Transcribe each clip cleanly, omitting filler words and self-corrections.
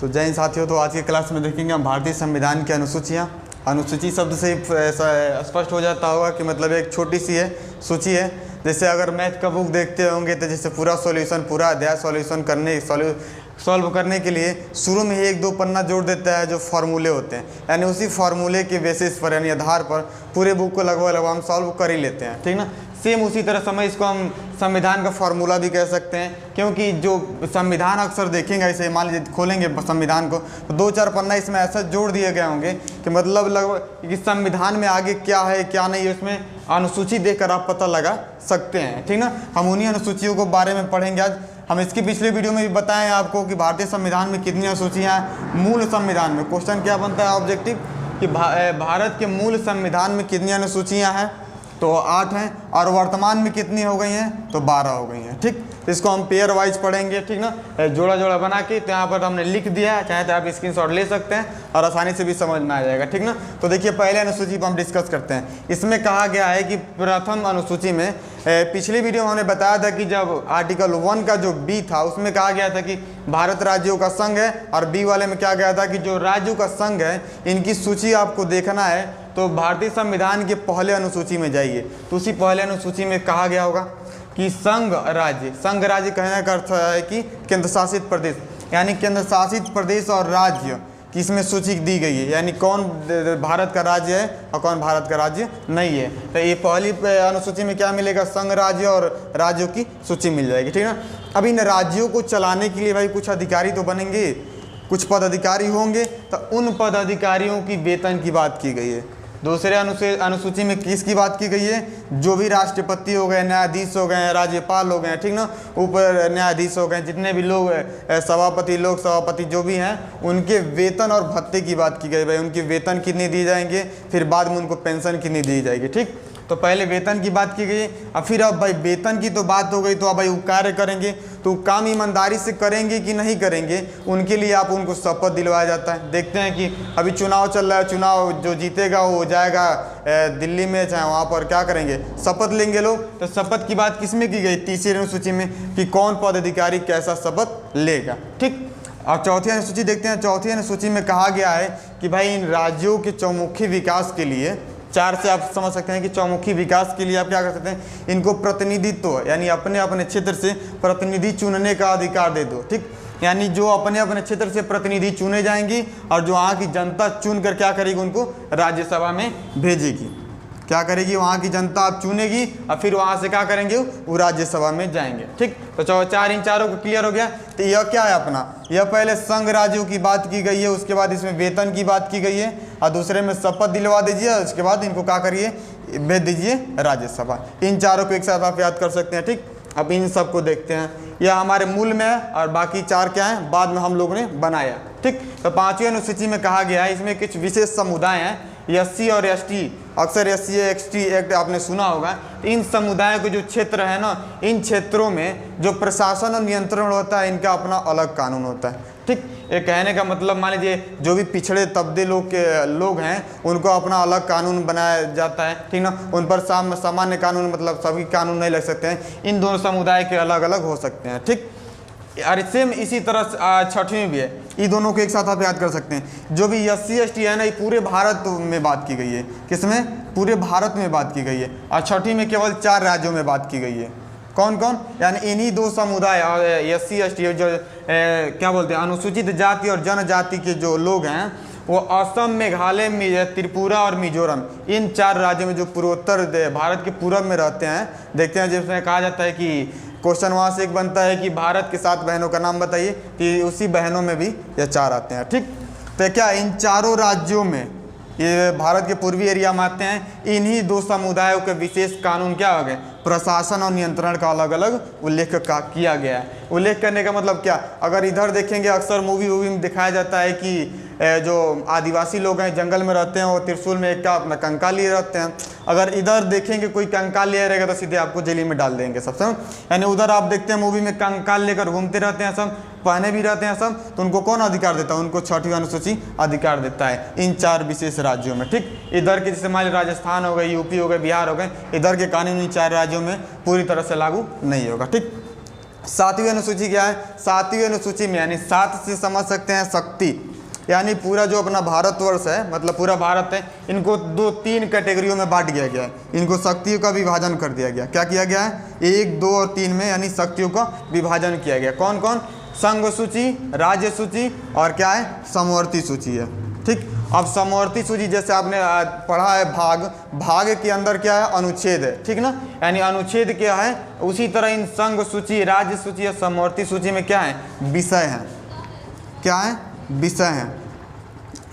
तो जय हिंद साथियों। तो आज की क्लास में देखेंगे हम भारतीय संविधान की अनुसूचियाँ। अनुसूची शब्द से ही स्पष्ट हो जाता होगा कि मतलब एक छोटी सी है सूची है। जैसे अगर मैथ का बुक देखते होंगे तो जैसे पूरा सॉल्यूशन, पूरा अध्याय सॉल्व करने के लिए शुरू में ही 1-2 पन्ना जोड़ देता है जो फार्मूले होते हैं, यानी उसी फार्मूले के बेसिस पर यानी आधार पर पूरे बुक को लगभग हम सॉल्व कर ही लेते हैं, ठीक ना। सेम उसी तरह समय इसको हम संविधान का फार्मूला भी कह सकते हैं, क्योंकि जो संविधान अक्सर देखेंगे ऐसे मान लीजिए खोलेंगे संविधान को तो 2-4 पन्ना इसमें ऐसा जोड़ दिए गए होंगे कि मतलब लगभग कि संविधान में आगे क्या है क्या नहीं है उसमें अनुसूची देखकर आप पता लगा सकते हैं, ठीक ना। हम उन्हीं अनुसूचियों को बारे में पढ़ेंगे आज। हम इसकी पिछले वीडियो में भी बताएं आपको कि भारतीय संविधान में कितनी अनुसूचियाँ हैं। मूल संविधान में क्वेश्चन क्या बनता है ऑब्जेक्टिव कि भारत के मूल संविधान में कितनी अनुसूचियाँ हैं, तो 8 हैं, और वर्तमान में कितनी हो गई हैं, तो 12 हो गई हैं, ठीक। इसको हम पेयर वाइज पढ़ेंगे, ठीक ना, जोड़ा जोड़ा बना के। तो यहाँ पर हमने लिख दिया है, चाहे तो आप स्क्रीनशॉट ले सकते हैं और आसानी से भी समझ में आ जाएगा, ठीक ना। तो देखिए पहले अनुसूची पर हम डिस्कस करते हैं। इसमें कहा गया है कि प्रथम अनुसूची में पिछली वीडियो में हमने बताया था कि जब आर्टिकल 1 का जो बी था उसमें कहा गया था कि भारत राज्यों का संघ है, और बी वाले में क्या गया था कि जो राज्यों का संघ है इनकी सूची आपको देखना है तो भारतीय संविधान के पहले अनुसूची में जाइए। तो उसी पहले अनुसूची में कहा गया होगा कि संघ राज्य कहने का अर्थ है कि केंद्र शासित प्रदेश, यानी केंद्र शासित प्रदेश और राज्य की इसमें सूची दी गई है, यानी कौन भारत का राज्य है और कौन भारत का राज्य नहीं है। तो ये पहली अनुसूची में क्या मिलेगा, संघ राज्य और राज्यों की सूची मिल जाएगी, ठीक ना। अब इन राज्यों को चलाने के लिए भाई कुछ अधिकारी तो बनेंगे, कुछ पदाधिकारी होंगे, तो उन पदाधिकारियों की वेतन की बात की गई है। दूसरे अनुसूची में किसकी बात की गई है, जो भी राष्ट्रपति हो गए, न्यायाधीश हो गए, राज्यपाल हो गए, ठीक ना, ऊपर न्यायाधीश हो गए, जितने भी लोग सभापति, लोक सभापति जो भी हैं, उनके वेतन और भत्ते की बात की गई। भाई उनकी वेतन कितनी दी जाएंगे, फिर बाद में उनको पेंशन कितनी दी जाएगी, ठीक। तो पहले वेतन की बात की गई। अब फिर अब भाई वेतन की तो बात हो गई, तो अब भाई वो कार्य करेंगे तो काम ईमानदारी से करेंगे कि नहीं करेंगे, उनके लिए आप उनको शपथ दिलवाया जाता है। देखते हैं कि अभी चुनाव चल रहा है, चुनाव जो जीतेगा वो जाएगा दिल्ली में, चाहे वहाँ पर क्या करेंगे, शपथ लेंगे लोग। तो शपथ की बात किसमें की गई, तीसरी अनुसूची में, कि कौन पदाधिकारी कैसा शपथ लेगा, ठीक। और चौथी अनुसूची देखते हैं। चौथी अनुसूची में कहा गया है कि भाई इन राज्यों के चौमुखी विकास के लिए, 4 से आप समझ सकते हैं कि चौमुखी विकास के लिए आप क्या कर सकते हैं, इनको प्रतिनिधित्व यानी अपने अपने क्षेत्र से प्रतिनिधि चुनने का अधिकार दे दो, ठीक। यानी जो अपने अपने क्षेत्र से प्रतिनिधि चुने जाएंगी और जो वहाँ की जनता चुन कर क्या करेगी, उनको राज्यसभा में भेजेगी। क्या करेगी, वहाँ की जनता आप चुनेगी और फिर वहाँ से क्या करेंगे, वो राज्यसभा में जाएंगे, ठीक। तो इन चारों को क्लियर हो गया। तो यह क्या है अपना, यह पहले संघ राज्यों की बात की गई है, उसके बाद इसमें वेतन की बात की गई है, और दूसरे में शपथ दिलवा दीजिए, उसके बाद इनको क्या करिए, भेज दीजिए राज्यसभा। इन चारों को एक साथ आप याद कर सकते हैं, ठीक। अब इन सबको देखते हैं, यह हमारे मूल में है और बाकी 4 क्या हैं, बाद में हम लोगों ने बनाया, ठीक। तो 5वीं अनुसूची में कहा गया है इसमें कुछ विशेष समुदाय हैं, SC और ST, अक्सर SC ST एक्ट आपने सुना होगा। इन समुदायों के जो क्षेत्र है ना, इन क्षेत्रों में जो प्रशासन और नियंत्रण होता है इनका अपना अलग कानून होता है, ठीक। ये कहने का मतलब मान लीजिए जो भी पिछड़े तबके लोग हैं उनको अपना अलग कानून बनाया जाता है, ठीक ना। उन पर सामान्य कानून मतलब सभी कानून नहीं लग सकते हैं, इन दोनों समुदाय के अलग अलग हो सकते हैं, ठीक। और सेम इसी तरह 6वीं में भी है, ये दोनों को एक साथ आप याद कर सकते हैं। जो भी SC ST है ना, ये पूरे भारत में बात की गई है, किसमें, पूरे भारत में बात की गई है। और 6वीं में केवल 4 राज्यों में बात की गई है। कौन कौन, यानी इन्हीं 2 समुदाय और SC ST जो क्या बोलते हैं, अनुसूचित जाति और जनजाति के जो लोग हैं वो असम, मेघालय, त्रिपुरा और मिजोरम, इन 4 राज्यों में जो पूर्वोत्तर भारत के पूर्व में रहते हैं। देखते हैं जिसमें कहा जाता है कि क्वेश्चन वहाँ से एक बनता है कि भारत के 7 बहनों का नाम बताइए, कि उसी बहनों में भी ये 4 आते हैं, ठीक। तो क्या इन चारों राज्यों में, ये भारत के पूर्वी एरिया में आते हैं, इन्हीं 2 समुदायों के विशेष कानून क्या हो गए, प्रशासन और नियंत्रण का अलग अलग उल्लेख किया गया है। उल्लेख करने का मतलब क्या, अगर इधर देखेंगे अक्सर मूवी में दिखाया जाता है कि जो आदिवासी लोग हैं जंगल में रहते हैं वो त्रिशूल में एक क्या अपना कंकाल लिए रहते हैं। अगर इधर देखेंगे कोई कंकाल लिए रहेगा तो सीधे आपको जेल में डाल देंगे सब, यानी उधर आप देखते हैं मूवी में कंकाल लेकर घूमते रहते हैं सब, पहने भी रहते हैं सब, तो उनको कौन अधिकार देता है, उनको 6वीं अनुसूची अधिकार देता है इन 4 विशेष राज्यों में, ठीक। इधर के जैसे मान लीजिए राजस्थान हो गए, UP हो गए, बिहार हो गए, इधर के कानून इन 4 राज्यों में पूरी तरह से लागू नहीं होगा, ठीक। सातवीं अनुसूची क्या है? सातवीं अनुसूची में यानी 7 से समझ सकते हैं शक्ति, यानी पूरा जो अपना भारतवर्ष है, मतलब पूरा भारत है, इनको 2-3 कैटेगरियों में बांट दिया गया है। इनको शक्तियों का विभाजन कर दिया गया। क्या किया गया है? 1, 2 और 3 में यानी शक्तियों का विभाजन किया गया। कौन कौन? संघ सूची, राज्य सूची और क्या है? समवर्ती सूची है। ठीक, अब समवर्ती सूची जैसे आपने पढ़ा है भाग के अंदर क्या है? अनुच्छेद है। ठीक ना, यानी अनुच्छेद क्या है? उसी तरह इन संघ सूची, राज्य सूची या समवर्ती सूची में क्या है? विषय है। क्या है? विषय है।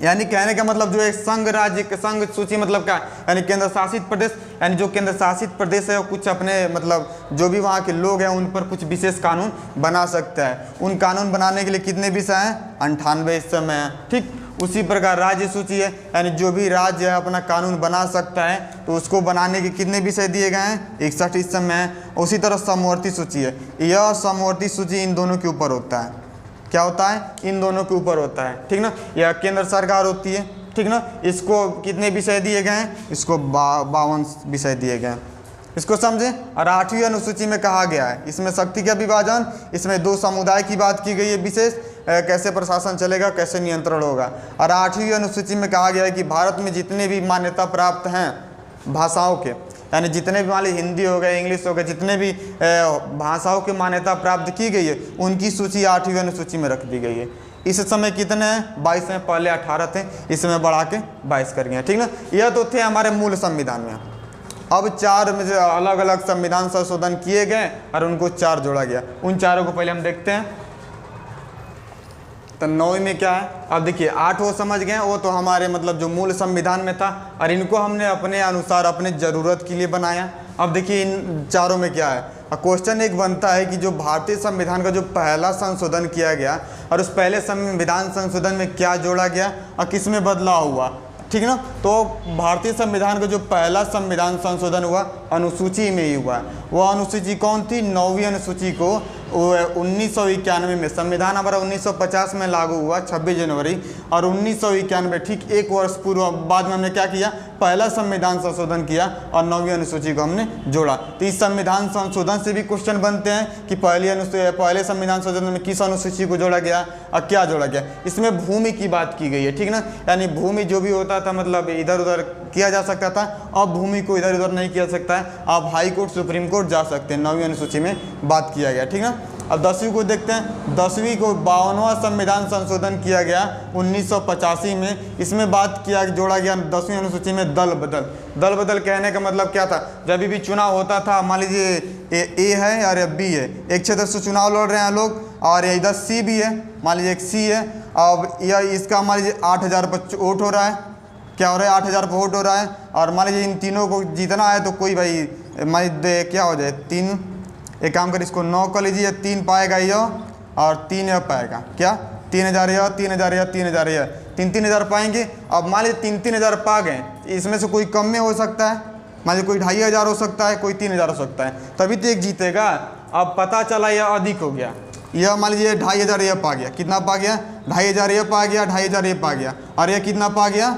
यानी कहने का मतलब जो है संघ राज्य संघ सूची मतलब क्या है? यानी केंद्र शासित प्रदेश, यानी जो केंद्र शासित प्रदेश है वो कुछ अपने मतलब जो भी वहाँ के लोग हैं उन पर कुछ विशेष कानून बना सकता है। उन कानून बनाने के लिए कितने विषय हैं? 98 इस समय है। ठीक, उसी प्रकार राज्य सूची है, यानी जो भी राज्य है अपना कानून बना सकता है, तो उसको बनाने के कितने विषय दिए गए हैं? 61 इस समय है। उसी तरह समवर्ती सूची है, यह समवर्ती सूची इन दोनों के ऊपर होता है। क्या होता है? इन दोनों के ऊपर होता है। ठीक ना, यह केंद्र सरकार होती है। ठीक ना, इसको कितने विषय दिए गए हैं? इसको 52 विषय दिए गए हैं। इसको समझे। और 8वीं अनुसूची में कहा गया है, इसमें शक्ति का विभाजन, इसमें 2 समुदाय की बात की गई है विशेष, कैसे प्रशासन चलेगा, कैसे नियंत्रण होगा। और 8वीं अनुसूची में कहा गया है कि भारत में जितने भी मान्यता प्राप्त हैं भाषाओं के, यानी जितने भी मान ली हिंदी हो गए, इंग्लिश हो गए, जितने भी भाषाओं की मान्यता प्राप्त की गई है उनकी सूची 8वीं अनुसूची में रख दी गई है। इस समय कितने हैं? 22 हैं। पहले 18 थे, इस समय बढ़ा के 22 कर गए। ठीक ना, यह तो थे हमारे मूल संविधान में। अब 4 में से अलग अलग संविधान संशोधन किए गए और उनको 4 जोड़ा गया। उन चारों को पहले हम देखते हैं। तो 9वीं में क्या है? अब देखिए 8 वो समझ गए, वो तो हमारे मतलब जो मूल संविधान में था और इनको हमने अपने अनुसार अपने ज़रूरत के लिए बनाया। अब देखिए इन चारों में क्या है? क्वेश्चन एक बनता है कि जो भारतीय संविधान का जो पहला संशोधन किया गया और उस पहले संविधान संशोधन में क्या जोड़ा गया और किस में बदलाव हुआ। ठीक ना, तो भारतीय संविधान का जो पहला संविधान संशोधन हुआ अनुसूची में ही हुआ। वह अनुसूची कौन थी? 9वीं अनुसूची को 1991 में, संविधान हमारा 1950 में लागू हुआ 26 जनवरी, और 1991 ठीक 1 वर्ष पूर्व बाद में हमने क्या किया? पहला संविधान संशोधन किया और 9वीं अनुसूची को हमने जोड़ा। तो इस संविधान संशोधन से भी क्वेश्चन बनते हैं कि पहले संविधान संशोधन में किस अनुसूची को जोड़ा गया और क्या जोड़ा गया। इसमें भूमि की बात की गई है। ठीक ना, यानी भूमि जो भी होता था मतलब इधर उधर किया जा सकता था, अब भूमि को इधर उधर नहीं किया सकता है। आप हाई कोर्ट, सुप्रीम कोर्ट जा सकते हैं। 9वीं अनुसूची में बात किया गया। ठीक ना, अब 10वीं को देखते हैं। 10वीं को 52वां संविधान संशोधन किया गया 1985 में। इसमें बात किया जोड़ा गया 10वीं अनुसूची में दल बदल। दल बदल कहने का मतलब क्या था? जब भी चुनाव होता था, मान लीजिए ए है और बी है, एक क्षेत्र से चुनाव लड़ रहे हैं लोग, और इधर सी भी है, मान लीजिए एक सी है। अब यह इसका मान लीजिए 8000 पर वोट हो रहा है। क्या हो रहा है? 8000 पर वोट हो रहा है। और मान लीजिए इन तीनों को जीतना है तो कोई भाई मान लीजिए क्या हो जाए 3, एक काम कर इसको 9 कर लीजिए, 3 पाएगा यह और 3 यह पाएगा। क्या? 3000 यह, 3000 यह, 3000 यह, 3-3000 पाएंगे। अब मान लीजिए 3-3000 पा गए, इसमें से कोई कम में हो सकता है, मान लीजिए कोई 2500 हो सकता है, कोई 3000 हो सकता है, तभी तो एक जीतेगा। अब पता चला यह अधिक हो गया, यह मान लीजिए 2500 यह पा गया। कितना पा गया? 2500 यह पा गया, 2500 यह पा गया, और यह कितना पा गया?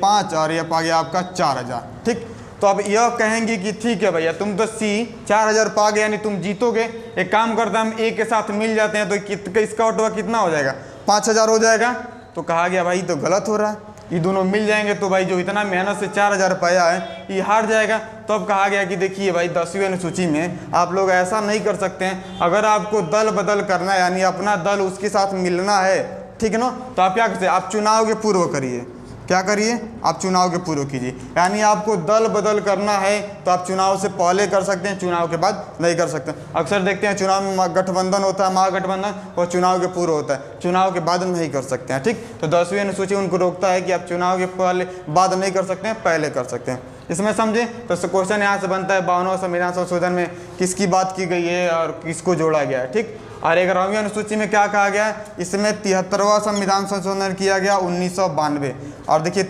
5, और यह पा गया आपका 4000। ठीक, तो अब यह कहेंगे कि ठीक है भैया तुम तो सी 4000 पा गए, यानी तुम जीतोगे। एक काम करते हैं हम ए के साथ मिल जाते हैं, तो इसका ऑटो कितना हो जाएगा? 5000 हो जाएगा। तो कहा गया भाई तो गलत हो रहा है, ये दोनों मिल जाएंगे तो भाई जो इतना मेहनत से 4000 पाया है ये हार जाएगा। तो अब कहा गया कि देखिए भाई 10वीं अनुसूची में आप लोग ऐसा नहीं कर सकते हैं। अगर आपको दल बदल करना है, यानी अपना दल उसके साथ मिलना है, ठीक है ना, तो आप क्या करते हैं? आप चुनाव के पूर्व करिए। क्या करिए? आप चुनाव के पूर्व कीजिए। यानी आपको दल बदल करना है तो आप चुनाव से पहले कर सकते हैं, चुनाव के बाद नहीं कर सकते। अक्सर देखते हैं चुनाव में गठबंधन होता है, महागठबंधन, और चुनाव के पूर्व होता है, चुनाव के बाद नहीं कर सकते हैं। ठीक, तो 10वीं अनुसूची उनको रोकता है कि आप चुनाव के पहले बाद नहीं कर सकते हैं, पहले कर सकते हैं। इसमें समझे? तो क्वेश्चन यहाँ से बनता है 52वां संविधान संशोधन में किसकी बात की गई है और किसको जोड़ा गया है। ठीक, और 11वीं अनुसूची में क्या कहा गया है? इसमें 73वां संविधान संशोधन किया गया 1992। और देखिए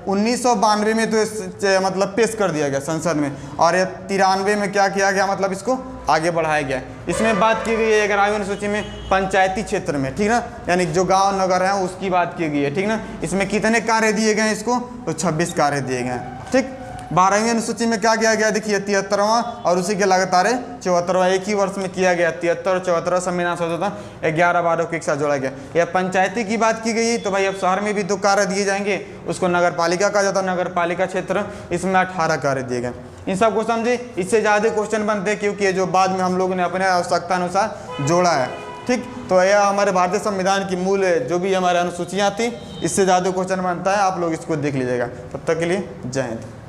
1992 में तो मतलब पेश कर दिया गया संसद में, और ये 93 में क्या किया गया? मतलब इसको आगे बढ़ाया गया। इसमें बात की गई है 11वीं अनुसूची में पंचायती क्षेत्र में, ठीक ना, यानी जो गांव नगर है उसकी बात की गई है। ठीक ना, इसमें कितने कार्य दिए गए हैं इसको? तो 26 कार्य दिए गए हैं। ठीक, 12वीं अनुसूची में क्या किया गया, देखिए 73वां और उसी के लगातार 74वां, एक ही वर्ष में किया गया 73 और 74 संविधान संशोधन 11-12 को एक साथ जोड़ा गया। या पंचायती की बात की गई तो भाई अब शहर में भी तो कार्य दिए जाएंगे, उसको नगर पालिका कहा जाता है, नगर पालिका क्षेत्र, इसमें 18 कार्य दिए गए। इन सब को समझे, इससे ज़्यादा क्वेश्चन बनते हैं क्योंकि ये जो बाद में हम लोगों ने अपने आवश्यकता अनुसार जोड़ा है। ठीक, तो यह हमारे भारतीय संविधान की मूल जो भी हमारे अनुसूचियाँ थी, इससे ज़्यादा क्वेश्चन बनता है, आप लोग इसको देख लीजिएगा। तब तक के लिए जय हिंद।